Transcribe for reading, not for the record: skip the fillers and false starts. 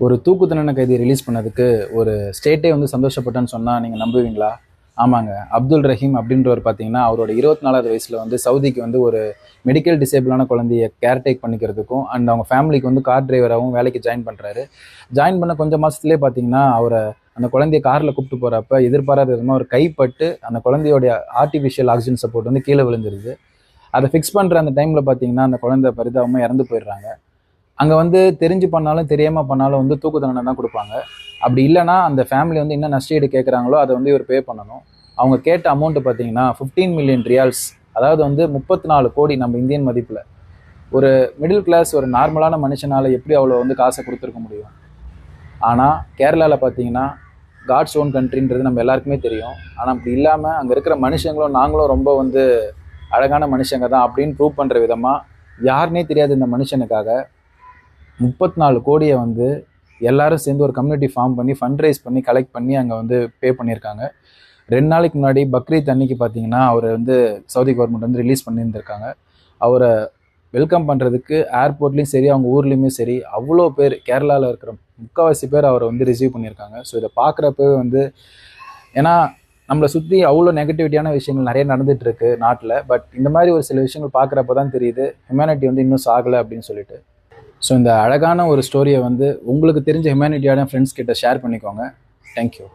ஒரு தூக்கு தண்டனை கைதி ரிலீஸ் பண்ணதுக்கு ஒரு ஸ்டேட்டே வந்து சந்தோஷப்பட்டேன்னு சொன்னால் நீங்கள் நம்புவீங்களா? ஆமாங்க. அப்துல் ரஹீம் அப்படின்றவர் பார்த்தீங்கன்னா அவரோட 24வது வயசில் வந்து சவுதிக்கு வந்து ஒரு மெடிக்கல் டிசேபிளான குழந்தைய கேர்டேக் பண்ணிக்கிறதுக்கும் அண்ட் அவங்க ஃபேமிலிக்கு வந்து கார் டிரைவராகவும் வேலைக்கு ஜாயின் பண்ணுறாரு. ஜாயின் பண்ண கொஞ்சம் மாதத்துலேயே பார்த்தீங்கன்னா அவரை அந்த குழந்தைய காரில் கூப்பிட்டு போகிறப்ப எதிர்பாராத விதமாக ஒரு கைப்பட்டு அந்த குழந்தையோடைய ஆர்டிஃபிஷியல் ஆக்சிஜன் சப்போர்ட் வந்து கீழே விழுந்துருது. அதை ஃபிக்ஸ் பண்ணுற அந்த டைமில் பார்த்தீங்கன்னா அந்த குழந்தை பரிதாபமாக இறந்து போயிடுறாங்க. அங்கே வந்து தெரிஞ்சு பண்ணாலும் தெரியாமல் பண்ணாலும் வந்து தூக்கு தண்டனை தான் கொடுப்பாங்க. அப்படி இல்லைனா அந்த ஃபேமிலி வந்து என்ன நஷ்டஈடு கேட்குறாங்களோ அதை வந்து இவர் பே பண்ணணும். அவங்க கேட்ட அமௌண்ட்டு பார்த்தீங்கன்னா 15 மில்லியன் ரியால்ஸ், அதாவது வந்து 34 கோடி நம்ம இந்தியன் மதிப்பில். ஒரு மிடில் கிளாஸ் ஒரு நார்மலான மனுஷனால் எப்படி அவ்வளோ வந்து காசை கொடுத்துருக்க முடியும்? ஆனால் கேரளாவில் பார்த்தீங்கன்னா காட்ஸ் ஓன் கண்ட்ரின்றது நம்ம எல்லாருக்குமே தெரியும். ஆனால் அப்படி இல்லாமல் அங்கே இருக்கிற மனுஷங்களும் நாங்களும் ரொம்ப வந்து அழகான மனுஷங்க தான் அப்படின்னு ப்ரூவ் பண்ணுற விதமாக யாருன்னே தெரியாத இந்த மனுஷனுக்காக 34 கோடியை வந்து எல்லாரும் சேர்ந்து ஒரு கம்யூனிட்டி ஃபார்ம் பண்ணி ஃபண்ட் ரைஸ் பண்ணி கலெக்ட் பண்ணி அங்கே வந்து பே பண்ணியிருக்காங்க. 2 நாளைக்கு முன்னாடி பக்ரீத் அன்னைக்கு பார்த்தீங்கன்னா அவரை வந்து சவுதி கவர்மெண்ட் வந்து ரிலீஸ் பண்ணியிருந்திருக்காங்க. அவரை வெல்கம் பண்ணுறதுக்கு ஏர்போர்ட்லேயும் சரி அவங்க ஊர்லேயுமே சரி அவ்வளோ பேர், கேரளாவில் இருக்கிற முக்கால்வாசி பேர் அவரை வந்து ரிசீவ் பண்ணியிருக்காங்க. ஸோ இதை பார்க்குறப்பவே வந்து, ஏன்னா நம்மளை சுற்றி அவ்வளோ நெகட்டிவிட்டியான விஷயங்கள் நிறைய நடந்துகிட்டு இருக்கு நாட்டில். பட் இந்த மாதிரி ஒரு சில விஷயங்கள் பார்க்குறப்ப தான் தெரியுது ஹியூமனிட்டி வந்து இன்னும் சாகலை அப்படின்னு சொல்லிட்டு. ஸோ இந்த அழகான ஒரு ஸ்டோரியை வந்து உங்களுக்கு தெரிஞ்ச ஹியூமனிட்டியான ஃப்ரெண்ட்ஸ் கிட்ட ஷேர் பண்ணிக்கோங்க. தேங்க்யூ.